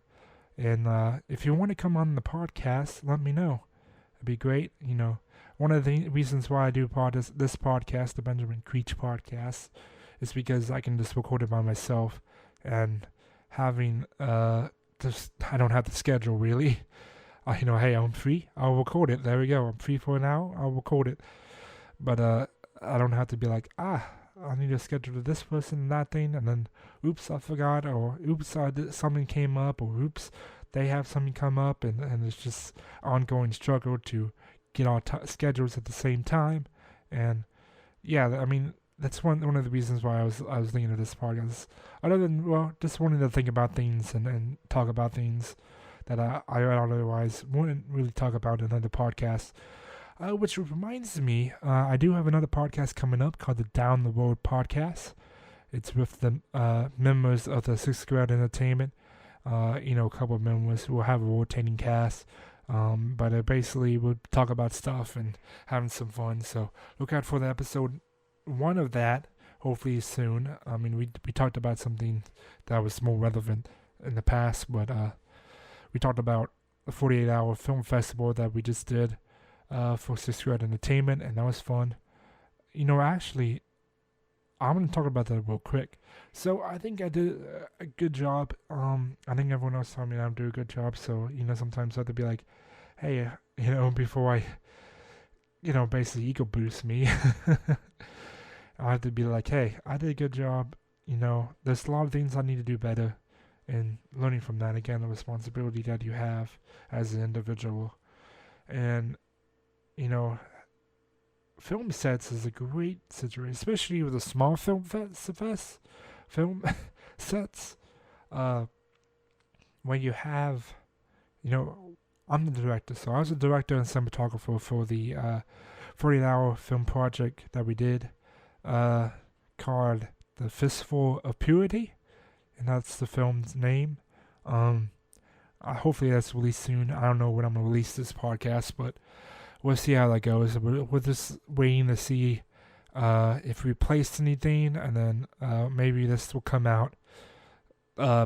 And if you want to come on the podcast, let me know. It'd be great. One of the reasons why I do this podcast, the Benjamin Creech podcast, is because I can just record it by myself, and having I don't have the schedule really. Hey, I'm free, I'll record it. There we go. I'm free for an hour, I'll record it. But I don't have to be like, I need to schedule this person and that thing, and then oops, I forgot, or oops, something came up, or oops, they have something come up, and it's just ongoing struggle to get our schedules at the same time. And yeah, I mean, that's one of the reasons why I was thinking of this podcast. Other than, well, just wanting to think about things and talk about things that I otherwise wouldn't really talk about in another podcast. Which reminds me, I do have another podcast coming up called the Down the Road Podcast. It's with the members of the Sixth Grade Entertainment. A couple of members who will have a rotating cast. But basically we'll talk about stuff and having some fun. So look out for the episode 1 of that, hopefully soon. I mean, we talked about something that was more relevant in the past, but we talked about the 48-hour film festival that we just did for Sixth Grade Entertainment, and that was fun. Actually, I'm going to talk about that real quick. So I think I did a good job. I think everyone else told me I do a good job. So, sometimes I have to be like, hey, before I, basically ego boost me, I have to be like, hey, I did a good job. There's a lot of things I need to do better. And learning from that, again, the responsibility that you have as an individual. And, film sets is a great situation, especially with a small film film sets. When you have, I'm the director, so I was the director and cinematographer for the 48-hour film project that we did, called The Fistful of Purity, and that's the film's name. Hopefully that's released soon. I don't know when I'm gonna release this podcast, but we'll see how that goes. We're just waiting to see if we replaced anything, and then maybe this will come out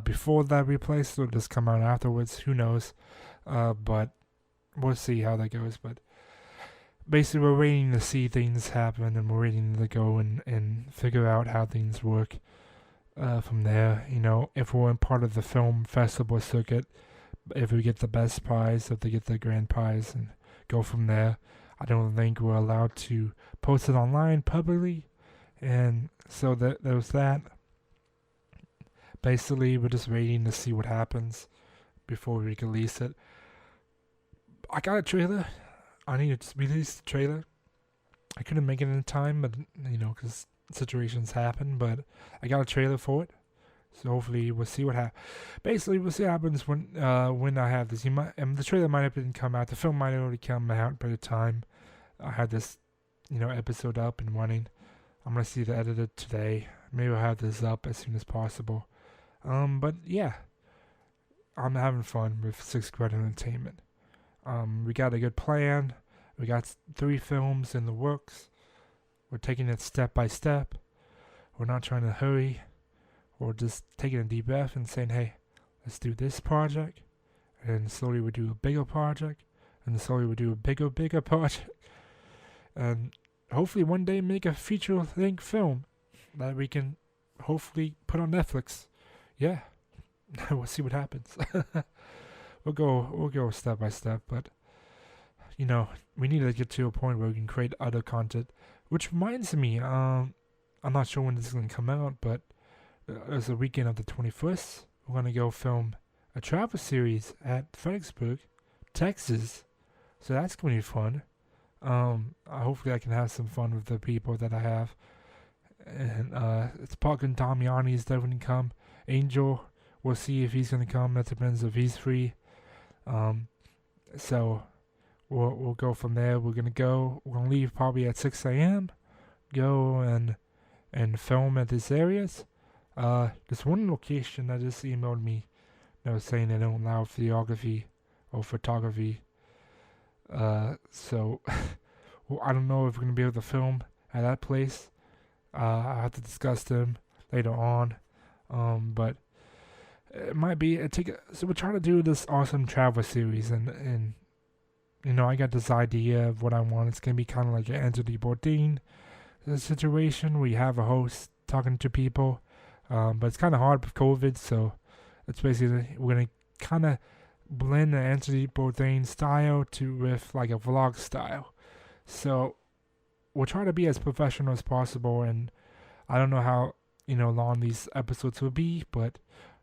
before that replaced, or just come out afterwards. Who knows? But we'll see how that goes. But basically, we're waiting to see things happen, and we're waiting to go and figure out how things work from there. If we're in part of the film festival circuit, if we get the best prize, if they get the grand prize, and go from there. I don't think we're allowed to post it online publicly, and so there was that. Basically, we're just waiting to see what happens before we release it. I got a trailer. I need to release the trailer. I couldn't make it in time, but because situations happen. But I got a trailer for it. So hopefully we'll see what happens. Basically, we'll see what happens when I have this. The trailer might have been come out. The film might have already come out by the time I had this, episode up and running. I'm gonna see the editor today. Maybe I'll have this up as soon as possible. But yeah, I'm having fun with Sixth Grade Entertainment. We got a good plan. We got 3 films in the works. We're taking it step by step. We're not trying to hurry. Or just taking a deep breath and saying, hey, let's do this project. And slowly we do a bigger project. And slowly we do a bigger project. And hopefully one day make a feature-length film that we can hopefully put on Netflix. Yeah. We'll see what happens. We'll go step by step. But, we need to get to a point where we can create other content. Which reminds me, I'm not sure when this is going to come out, but there's the weekend of the 21st. We're going to go film a travel series at Fredericksburg, Texas. So that's going to be fun. Hopefully I can have some fun with the people that I have. And it's Parker and Damiani is definitely come. Angel, we'll see if he's going to come. That depends if he's free. So we'll go from there. We're going to leave probably at 6 a.m. Go and film at these areas. There's one location that just emailed me that was saying they don't allow videography or photography. So well, I don't know if we're going to be able to film at that place. I have to discuss them later on. But it might be so we're trying to do this awesome travel series, and I got this idea of what I want. It's going to be kind of like an Anthony Bourdain situation where you have a host talking to people. But it's kind of hard with COVID, so it's basically we're gonna kind of blend the Anthony Bourdain style with like a vlog style. So we'll try to be as professional as possible, and I don't know how long these episodes will be, but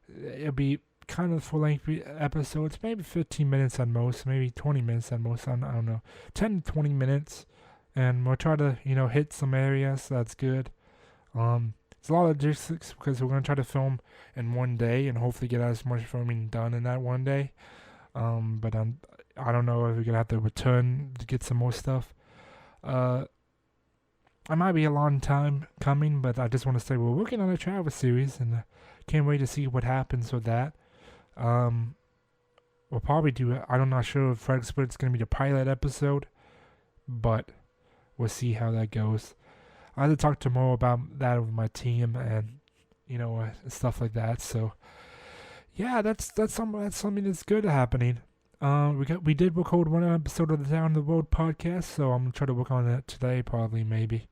it'll be kind of full length episodes, maybe 15 minutes at most, maybe 20 minutes at most. I don't know, 10 to 20 minutes, and we'll try to hit some areas. So that's good. It's a lot of logistics because we're gonna try to film in one day and hopefully get as much filming done in that one day. But I don't know if we're gonna have to return to get some more stuff. It might be a long time coming, but I just want to say we're working on a travel series, and can't wait to see what happens with that. We'll probably do it. I'm not sure if Fred Split's gonna be the pilot episode, but we'll see how that goes. I have to talk to more about that with my team and stuff like that. So yeah, that's something that's good happening. We did record one episode of the Down the Road podcast, so I'm gonna try to work on that today, probably maybe.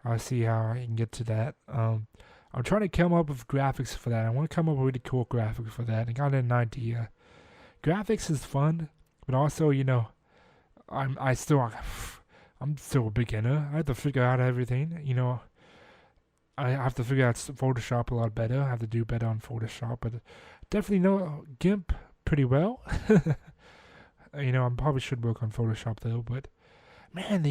I'll see how I can get to that. I'm trying to come up with graphics for that. I want to come up with really cool graphics for that. I got an idea. Graphics is fun, but also I'm still a beginner. I have to figure out everything. I have to figure out Photoshop a lot better. I have to do better on Photoshop, but definitely know GIMP pretty well. I probably should work on Photoshop though, but man,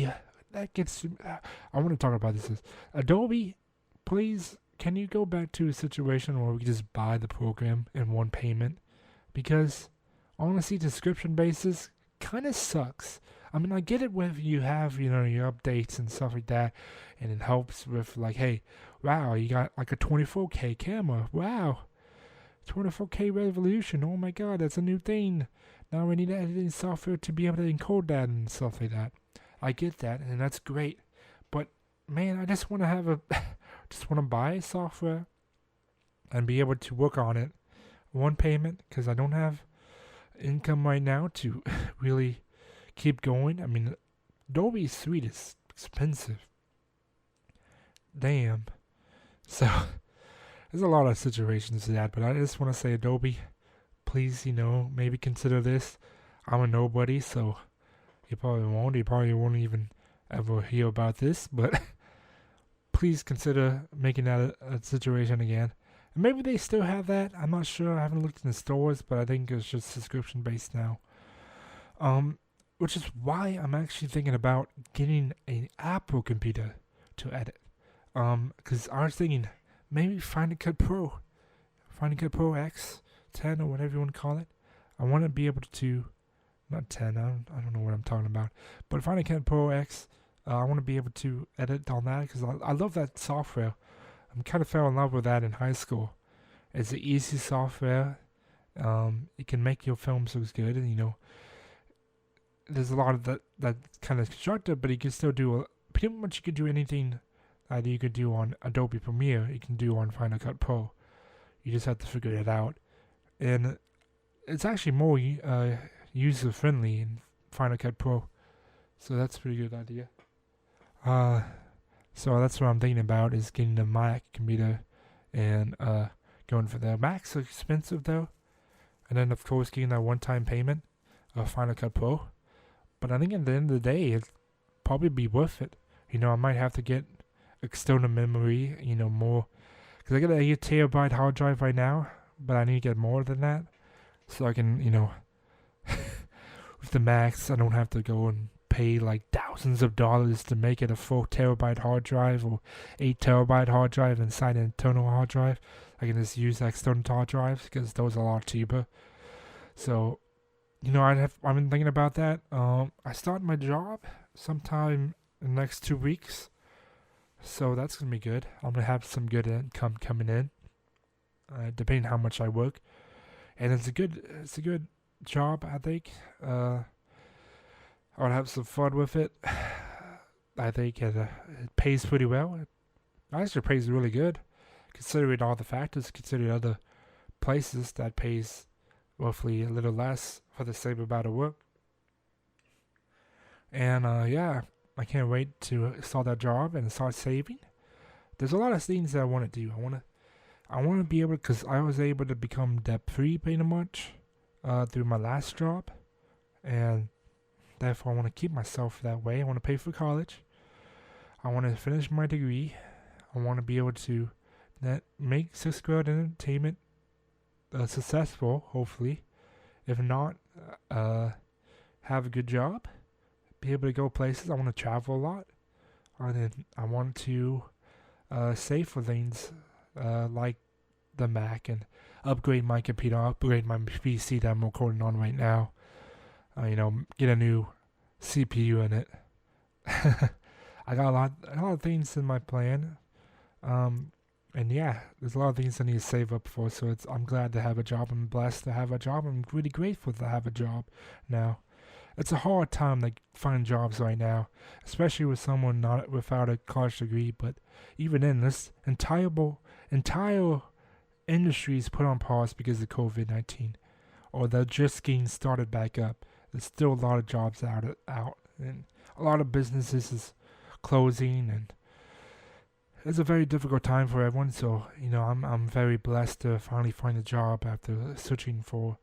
that gets. I want to talk about this. Adobe, please, can you go back to a situation where we just buy the program in one payment? Because honestly, subscription basis kind of sucks. I mean, I get it when you have your updates and stuff like that, and it helps with like, hey, wow, you got like a 24K camera, wow. 24K resolution. Oh my god, that's a new thing. Now we need editing software to be able to encode that and stuff like that. I get that, and that's great. But man, I just want to just want to buy software and be able to work on it one payment, because I don't have income right now to really keep going. I mean, Adobe Suite is expensive. Damn. So there's a lot of situations to that, but I just want to say, Adobe, please, maybe consider this. I'm a nobody, so you probably won't. You probably won't even ever hear about this, but please consider making that a situation again. And maybe they still have that. I'm not sure. I haven't looked in the stores, but I think it's just subscription based now. Which is why I'm actually thinking about getting an Apple computer to edit. Because I was thinking, maybe Final Cut Pro X, 10 or whatever you want to call it. I want to be able to, not 10, I don't know what I'm talking about, but Final Cut Pro X, I want to be able to edit on that because I love that software. I kind of fell in love with that in high school. It's an easy software. It can make your films look good, and there's a lot of that kind of constructive, but you can still do pretty much. You can do anything that you could do on Adobe Premiere. You can do on Final Cut Pro. You just have to figure it out, and it's actually more user friendly in Final Cut Pro. So that's a pretty good idea. So that's what I'm thinking about, is getting a Mac computer and going for that. Macs are expensive though, and then of course getting that one-time payment of Final Cut Pro. But I think at the end of the day, it'd probably be worth it. I might have to get external memory, more, because I got a 8 terabyte hard drive right now, but I need to get more than that, so I can, with the Macs, I don't have to go and pay like thousands of dollars to make it a 4 terabyte hard drive or 8 terabyte hard drive inside an internal hard drive. I can just use external hard drives because those are a lot cheaper. So, I've been thinking about that. I start my job sometime in the next 2 weeks, so that's gonna be good. I'm gonna have some good income coming in, depending on how much I work, and it's a good job. I think. I'll have some fun with it. I think it pays pretty well. It actually pays really good, considering all the factors, considering other places that pays roughly a little less for the same amount of work. And yeah, I can't wait to start that job and start saving. There's a lot of things that I want to do. I want to be able, because I was able to become debt free pretty much through my last job, and therefore I want to keep myself that way. I want to pay for college. I want to finish my degree. I I want to be able to make sixth grade entertainment successful, hopefully. If not, have a good job, be able to go places. I want to travel a lot. And then I want to save for things like the Mac and upgrade my computer, upgrade my PC that I'm recording on right now. Get a new CPU in it. I got a lot of things in my plan. And yeah, there's a lot of things I need to save up for. So I'm glad to have a job. I'm blessed to have a job. I'm really grateful to have a job now. It's a hard time to find jobs right now, especially with someone not without a college degree. But even then, this entire industry is put on pause because of COVID-19, or they're just getting started back up. There's still a lot of jobs out, and a lot of businesses is closing, and it's a very difficult time for everyone. So I'm very blessed to finally find a job after searching for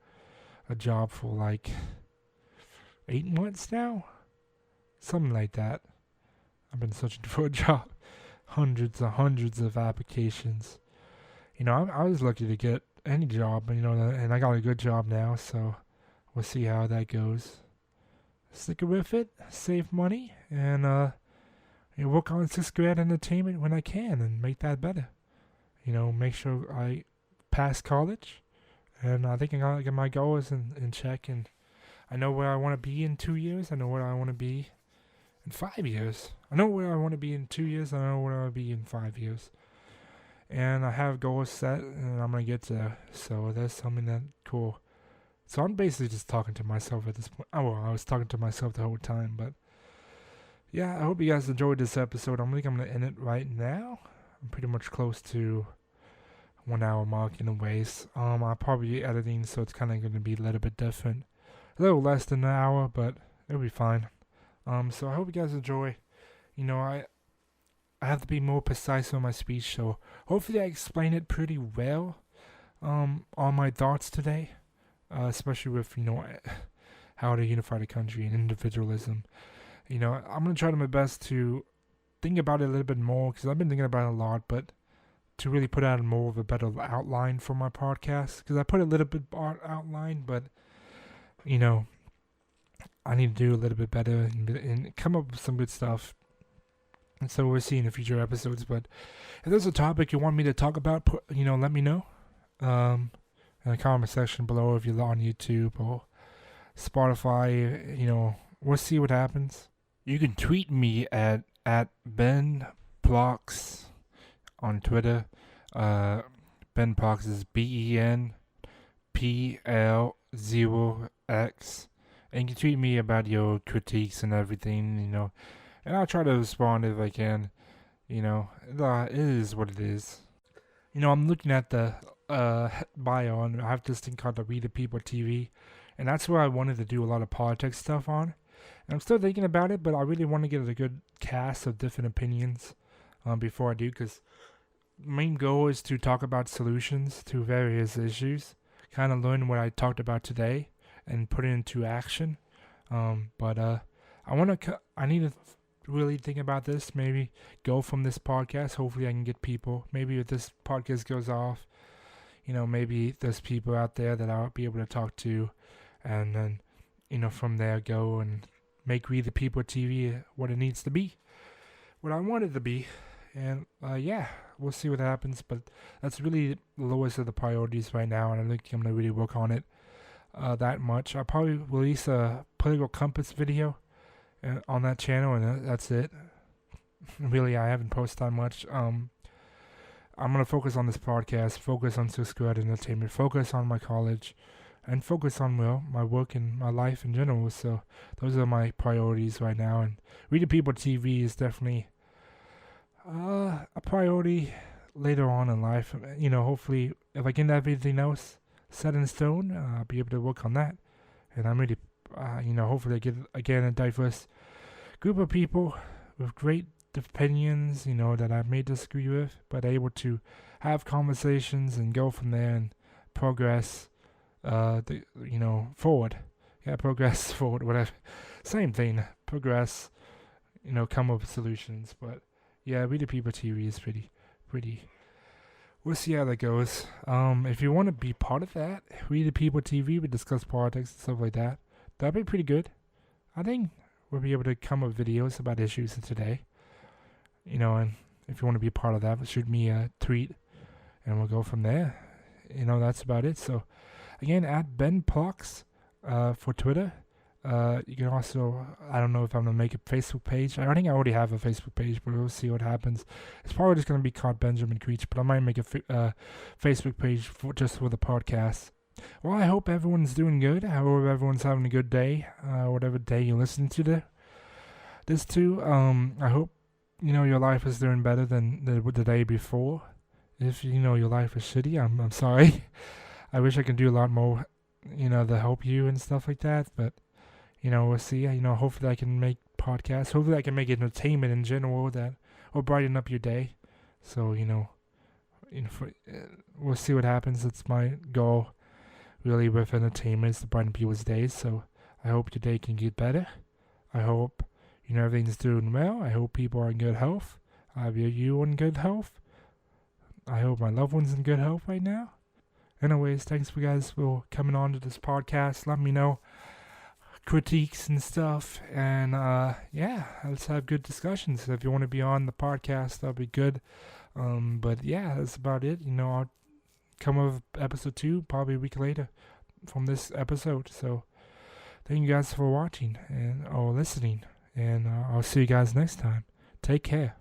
a job for like 8 months now, something like that. I've been searching for a job, hundreds of applications. I was lucky to get any job, and I got a good job now, so we'll see how that goes. Stick with it, save money, and work on sixth grade entertainment when I can and make that better. Make sure I pass college, and I think I gotta get my goals in check, and I know where I want to be in 2 years. I know where I want to be in 5 years. I know where I want to be in 2 years. I know where I want to be in 5 years. And I have goals set, and I'm going to get there. So that's something that's cool. So I'm basically just talking to myself at this point. Oh, well, I was talking to myself the whole time. But yeah, I hope you guys enjoyed this episode. I'm going to end it right now. I'm pretty much close to 1 hour mark in a ways. I'll probably be editing, so it's kind of going to be a little bit different. A little less than an hour, but it'll be fine. So I hope you guys enjoy. I have to be more precise on my speech, so hopefully I explain it pretty well. On my thoughts today, especially with how to unify the country and individualism. I'm gonna try my best to think about it a little bit more, because I've been thinking about it a lot, but to really put out more of a better outline for my podcast, because I put a little bit outline, but I need to do a little bit better and come up with some good stuff. And so we'll see in the future episodes. But if there's a topic you want me to talk about, let me know. In the comment section below if you're on YouTube or Spotify. We'll see what happens. You can tweet me at Ben Plox on Twitter. Ben Plox is BENPL0X. And you can tweet me about your critiques and everything, and I'll try to respond if I can. It is what it is. I'm looking at the bio, and I have this thing called the We the People TV, and that's where I wanted to do a lot of politics stuff on. And I'm still thinking about it, but I really want to get a good cast of different opinions before I do, because main goal is to talk about solutions to various issues, kind of learn what I talked about today and put it into action. But I need to really think about this, maybe go from this podcast. Hopefully I can get people, maybe if this podcast goes off, maybe there's people out there that I'll be able to talk to, and then, from there go and make We the People TV what it needs to be, what I want it to be. And yeah, we'll see what happens, but that's really the lowest of the priorities right now, and I think I'm going to really work on it that much. I'll probably release a political compass video on that channel, and that's it. Really, I haven't posted that much. I'm going to focus on this podcast, focus on sixth grade entertainment, focus on my college, and focus on, my work and my life in general. So those are my priorities right now, and We the People TV is definitely a priority later on in life. Hopefully, if I get everything else set in stone, I'll be able to work on that. And I'm really, hopefully I get, again, a diverse group of people with great opinions, that I may disagree with, but able to have conversations and go from there and progress, forward. Yeah, progress forward, whatever. Same thing, progress, come up with solutions. But yeah, We the People TV is pretty We'll see how that goes. If you want to be part of that, We the People TV, we discuss politics and stuff like that. That'd be pretty good. I think we'll be able to come up with videos about issues of today. And if you want to be a part of that, shoot me a tweet, and we'll go from there. That's about it. So, again, at Ben Plucks for Twitter. You can also, I don't know if I'm going to make a Facebook page. I think I already have a Facebook page, but we'll see what happens. It's probably just going to be called Benjamin Creech, but I might make a Facebook page just for the podcast. Well, I hope everyone's doing good. I hope everyone's having a good day, whatever day you listen to this to. I hope, your life is doing better than the day before. If, your life is shitty, I'm sorry. I wish I could do a lot more, to help you and stuff like that, but we'll see. Hopefully I can make podcasts. Hopefully I can make entertainment in general that will brighten up your day. So, we'll see what happens. It's my goal, really, with entertainment, is to brighten people's days. So I hope your day can get better. I hope, everything's doing well. I hope people are in good health. I have you in good health. I hope my loved one's in good health right now. Anyways, thanks for guys for coming on to this podcast. Let me know critiques and stuff, and let's have good discussions. If you want to be on the podcast, that'll be good. But yeah, that's about it. I'll come up with episode 2 probably a week later from this episode. So thank you guys for watching or listening, and I'll see you guys next time. Take care.